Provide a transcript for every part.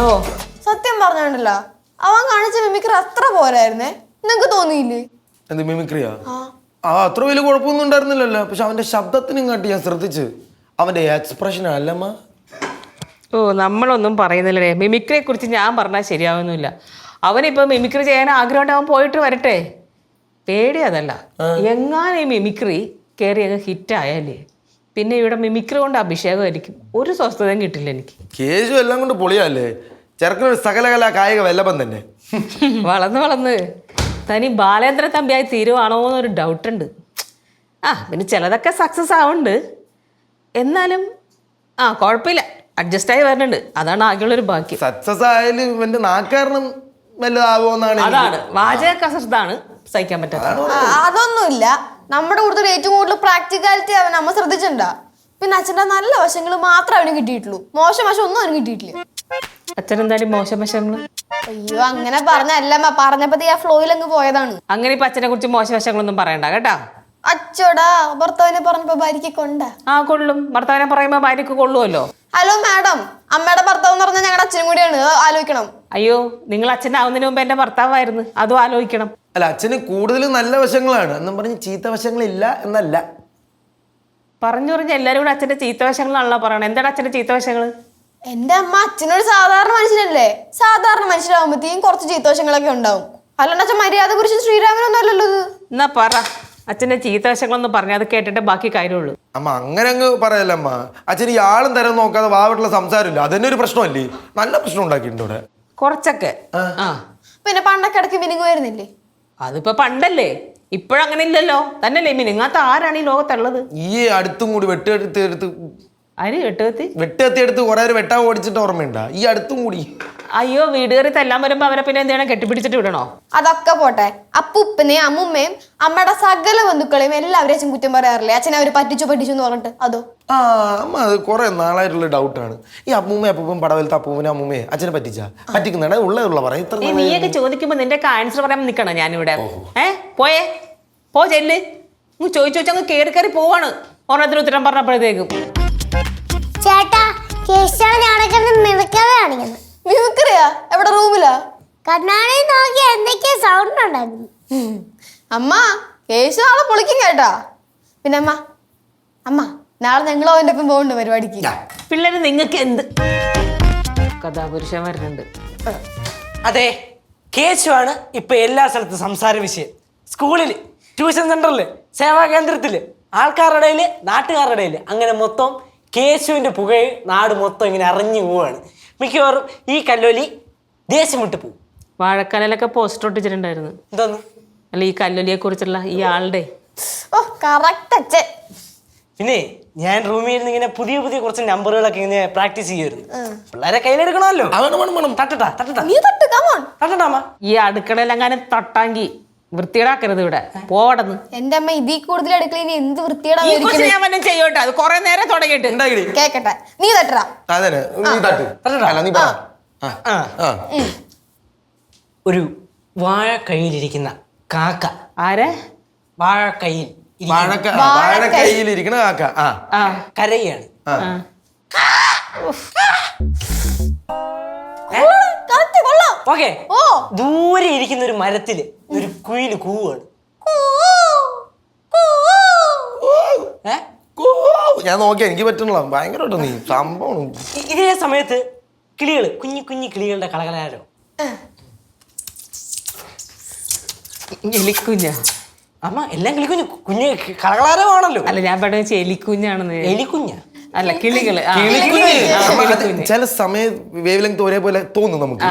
ഓ സത്യം പറഞ്ഞോണ്ടല്ലോ അവൻ കാണിച്ച മിമിക്രി അത്ര പോരായിരുന്നേ, നിങ്ങക്ക് തോന്നിയില്ലേ? എന്ത് മിമിക്രിയാ? അത്ര വലിയ കുഴപ്പമൊന്നും ഉണ്ടായിരുന്നില്ലല്ലോ. പക്ഷെ അവന്റെ ശബ്ദത്തിനും കാട്ടി ഞാൻ ശ്രദ്ധിച്ച്, അവന്റെ എക്സ്പ്രഷൻ അല്ലമ്മ. ഓ നമ്മളൊന്നും പറയുന്നില്ലേ, മിമിക്രിയെ കുറിച്ച് ഞാൻ പറഞ്ഞാൽ ശരിയാവുന്നില്ല. അവനിപ്പോൾ മിമിക്രി ചെയ്യാൻ ആഗ്രഹമുണ്ട്, അവൻ പോയിട്ട് വരട്ടെ. പേടി അതല്ല, എങ്ങാനും ഈ മിമിക്രി കയറി അങ്ങ് ഹിറ്റായാലേ പിന്നെ ഇവിടെ മിമിക്രി കൊണ്ട് അഭിഷേകമായിരിക്കും, ഒരു സ്വസ്ഥതയും കിട്ടില്ല എനിക്ക്. കേശു എല്ലാം കൊണ്ട് പൊളിയല്ലേ, ചെറുക്കനൊരു സകലകല കായിക വല്ലഭം തന്നെ. വളർന്ന് തനി ബാലേന്ദ്ര തമ്പിയായി തീരുവാണോ എന്നൊരു ഡൗട്ടുണ്ട്. പിന്നെ ചിലതൊക്കെ സക്സസ് ആവുന്നുണ്ട്, എന്നാലും കുഴപ്പമില്ല, അഡ്ജസ്റ്റായി വരുന്നുണ്ട്. അതാണ് ആകെയുള്ളൊരു ബാക്കി. സക്സസ് ആയാലും ഇവന്റെ നാക്കാരണം വല്ലതാവോന്നാണ്. അതാണ് വാചക കസർത്താണ് സഹിക്കാൻ പറ്റാത്ത. അതൊന്നുമില്ല, നമ്മുടെ കൂടുതൽ ഏറ്റവും കൂടുതൽ പ്രാക്ടിക്കാലിറ്റി അവൻ നമ്മ ശ്രദ്ധിച്ചിട്ടുണ്ടാ. പിന്നെ അച്ഛൻ്റെ നല്ല വശങ്ങൾ മാത്രമേ അവന് കിട്ടിയിട്ടുള്ളൂ, മോശം വശം ഒന്നും അവന് കിട്ടിയിട്ടില്ല. അച്ഛനെന്തായാലും മോശം വശങ്ങൾ? അയ്യോ അങ്ങനെ പറഞ്ഞല്ലമ്മ, പറഞ്ഞപ്പോ ആ ഫ്ലോയിൽ അങ്ങ് പോയതാണ്. അങ്ങനെ ഇപ്പൊ അച്ഛനെ കുറിച്ച് മോശം വശങ്ങളൊന്നും പറയണ്ട കേട്ടാ. അച്ചോടാ, ഭർത്താവിനെ പറഞ്ഞപ്പോ ഭാര്യക്ക് കൊണ്ടാ? കൊള്ളും, ഭർത്താവിനെ പറയുമ്പോ ഭാര്യക്ക് കൊള്ളുമല്ലോ. ഹലോ മാഡം, അമ്മയുടെ ഭർത്താവ് എന്ന് പറഞ്ഞാൽ ഞങ്ങളുടെ അച്ഛനും കൂടിയാണ്, ആലോചിക്കണം. അയ്യോ, നിങ്ങൾ അച്ഛനാവുന്നതിന് മുമ്പ് എന്റെ ഭർത്താവായിരുന്നു, അതും ആലോചിക്കണം. അല്ല, അച്ഛന് കൂടുതലും നല്ല വശങ്ങളാണ് എന്നും പറഞ്ഞ് ചീത്ത വശങ്ങളില്ല എന്നല്ല. പറഞ്ഞു എല്ലാരും കൂടെ അച്ഛന്റെ ചീത്ത വശങ്ങളാണല്ലോ പറയണത്. എന്താണ് അച്ഛന്റെ ചീത്ത വശങ്ങള്? എന്റെ അമ്മ അച്ഛനൊരു സാധാരണ മനുഷ്യനല്ലേ, സാധാരണ മനുഷ്യരാകുമ്പോഴത്തേക്കും കുറച്ച് ചീത്തവശങ്ങളൊക്കെ ഉണ്ടാവും. അല്ലാണ്ട് അച്ഛൻ മര്യാദ കുറിച്ച് ശ്രീരാമനൊന്നും അല്ലല്ലോ ഇത്. എന്നാ പറ അച്ഛന്റെ ചീത്ത വശങ്ങളൊന്നും പറഞ്ഞാൽ അത് കേട്ടിട്ട് ബാക്കി കാര്യമുള്ളൂ. അമ്മ അങ്ങനെ അങ്ങ് പറയല്ല അമ്മ. അച്ഛന് ഈ ആളും തരം നോക്കാതെ വാവിട്ടുള്ള സംസാരമില്ല, അതന്നെ ഒരു പ്രശ്നമല്ലേ, നല്ല പ്രശ്നം ഉണ്ടാക്കിയിട്ടുണ്ട് ഇവിടെ കുറച്ചൊക്കെ. പിന്നെ പണ്ടൊക്കെ ഇടയ്ക്ക് മിനുങ്ങുമായിരുന്നില്ലേ? അതിപ്പോ പണ്ടല്ലേ, ഇപ്പോഴങ്ങനെ ഇല്ലല്ലോ. തന്നെയല്ലേ മിനുങ്ങാത്ത ആരാണ് ഈ ലോകത്തുള്ളത്? ഈ അടുത്തും കൂടി വെട്ടെടുത്ത് അരി വെട്ടെടുത്ത് കുറെ വെട്ടാൻ ഓടിച്ചിട്ട് ഓർമ്മയുണ്ടാ ഈ അടുത്തും കൂടി? അയ്യോ, വീട് കയറി തല്ലാൻ വരുമ്പോ അവരെ പിന്നെ എന്ത് ചെയ്യണം, കെട്ടിപ്പിടിച്ചിട്ട് വിടണോ? അതൊക്കെ പോട്ടെ, അപ്പൂപ്പനെയും അമ്മുമ്മയും അമ്മയുടെ സകല ബന്ധുക്കളെയും എല്ലാവരെയും അച്ഛൻ കുറ്റം പറയാറില്ലേ, അച്ഛനെ അവര് പറ്റിച്ചു എന്ന് പറഞ്ഞിട്ട്? അതോ? അമ്മ അത് കുറെ നാളായിട്ടുള്ള ഡൗട്ടാണ്. ഈ അമ്മൂമ്മ അപ്പൂപ്പൻ പടവലത്തെ അപ്പൂപ്പനെ അമ്മൂമ്മയെ അച്ഛനെ പറ്റിക്കുന്നുണ്ട് ഉള്ള പറയാം. ഇത്ര നീയൊക്കെ ചോദിക്കുമ്പോ നിന്റെ ആൻസർ പറയാൻ നിക്കണം ഞാനിവിടെ. പോയേ പോ ചെല്ല്. ചോദിച്ചങ്ങ് കയറി പോവാണ് ഓരോരുത്തർ ഉത്തരം പറഞ്ഞപ്പോഴത്തേക്കും. ചേട്ടാ, കേശാണ് ഞാനൊക്കെ മിമിക്രി കാണിക്കുന്നത്. മിമിക്രിയാ? എവിടെ, റൂമിലാ? കണ്ണാടി നോക്കി എന്തൊക്കെയോ സൗണ്ട് ഉണ്ടായിരുന്നു. അമ്മ കേശു നാളെ പൊളിക്കും കേട്ടാ. പിന്നെ അമ്മ നാളെ ഞങ്ങൾ അവൻ്റെ ഒപ്പം പോകുന്നുണ്ട് പരിപാടിക്ക്. പിള്ളേര് നിങ്ങൾക്ക് എന്ത് കഥാപുരുഷൻ വരുന്നുണ്ട്? അതെ, കേശുവാണ് ഇപ്പൊ എല്ലാ സ്ഥലത്തും സംസാര വിഷയം. സ്കൂളിൽ, ട്യൂഷൻ സെന്ററിൽ, സേവാ കേന്ദ്രത്തില്, ആൾക്കാരുടെ ഇടയില്, നാട്ടുകാരുടെ ഇടയില്, അങ്ങനെ മൊത്തം കേശുവിന്റെ പുകയിൽ നാട് മൊത്തം ഇങ്ങനെ അറിഞ്ഞു പോവാണ്. മിക്കവാറും ഈ കല്ലോലി ദേശം വിട്ടു പോകും. വാഴക്കാലൊക്കെ പോസ്റ്റർ ഒട്ടിച്ചിട്ടുണ്ടായിരുന്നു. എന്തോന്ന്? അല്ല, ഈ കല്ലോലിയെ കുറിച്ചുള്ള ഈ ആളുടെ. ഓ കറക്റ്റ് അച്ഛൻ. പിന്നെ ഞാൻ റൂമിൽ ഇരുന്ന് ഇങ്ങനെ പുതിയ കുറച്ച് നമ്പറുകളൊക്കെ ഇങ്ങനെ പ്രാക്ടീസ് ചെയ്യുമായിരുന്നു. പിള്ളേരെ കയ്യിലെടുക്കണമല്ലോ. തട്ടട്ടാ. ഈ അടുക്കളയിലെങ്ങാനും തട്ടാങ്കി വൃത്തികേടാക്കരുത്, ഇവിടെ പോടന്ന്. എന്റെ അമ്മ ഇതിൽ കൂടുതൽ അടുക്കളയിൽ എന്ത് വൃത്തിയേടാ ചെയ്യോട്ടെ, അത് കൊറേ നേരം തുടങ്ങിയിട്ട്. കേക്കട്ടെ, നീ തട്ടാ. ഒരു വാഴ കയ്യിലിരിക്കുന്ന കാക്ക. ആരെ? വാഴക്കൈയിലിരിക്കണ കാക്ക കരയാണ്. ഓക്കെ, ദൂരെ ഇരിക്കുന്ന ഒരു മരത്തില് ഒരു കുയില് കൂവാണ്. ഞാൻ നോക്കിയാ എനിക്ക് പറ്റണല്ലോ, ഭയങ്കരമായിട്ട് നീ സംഭവം. ഇതേ സമയത്ത് കിളികള്, കുഞ്ഞു കിളികളുടെ കളകളാരോ. എലിക്കുഞ്ഞ? അമ്മ എല്ലാം കുഞ്ഞ് കളകളാരോ ആണല്ലോ. അല്ല, ഞാൻ പറഞ്ഞ എലിക്കുഞ്ഞാണെന്ന്. എലിക്കുഞ്ഞ അല്ല, കിളികള്. ചില സമയം വേവ് ലെങ്ത് ഒരേപോലെ തോന്നും നമുക്ക്.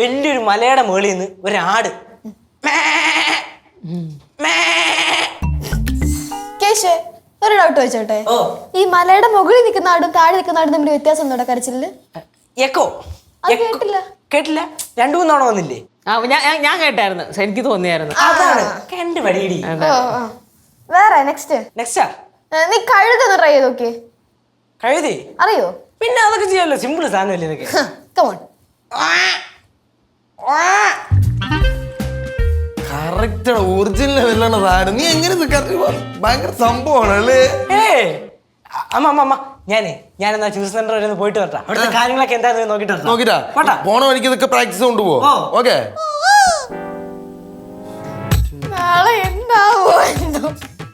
വലിയൊരു മലയുടെ മുകളിൽ നിന്ന് ഒരാട്. കേശേ, ഒരു ഡൗട്ട് വെച്ചോട്ടെ, ഈ മലയുടെ മുകളിൽ നിൽക്കുന്ന ആടും താഴെ നിൽക്കുന്ന ആടും തമ്മിൽ വ്യത്യാസം ഉണ്ടോ കരച്ചില്? എക്കോ കേട്ടില്ല? 2-3 തവണ വന്നില്ലേ? ഞാൻ കേട്ടായിരുന്നു, എനിക്ക് തോന്നിയായിരുന്നു. അതാണ് കണ്ട് പടിയിടി. വേറെ നെക്സ്റ്റ് നീ കഴുതൊന്ന് ട്രൈ ചെയ്ത് നോക്കിയേ. കഴുതി അറിയോ? പിന്നെ അതൊക്കെ ചെയ്യാമല്ലോ, സിമ്പിൾ സാധനമല്ലേ ഇതൊക്കെ. കറക്റ്റ് ഒറിജിനൽ വല്ലാണ് സാധനം. നീ എങ്ങനെ ഭയങ്കര സംഭവമാണ് അല്ലേ? അമ്മ ഞാനെന്നാ ട്യൂഷൻ സെന്റർ വരെ ഒന്ന് പോയിട്ട് വരട്ടാ അവിടുത്തെ കാര്യങ്ങളൊക്കെ എന്താണെന്ന് നോക്കിട്ട് വരട്ടാ. നോക്കിട്ടാ പോട്ടാ. പോണ വഴിക്ക് ഇതൊക്കെ പ്രാക്ടീസ് കൊണ്ടുപോകും. ഓ. ഓക്കെ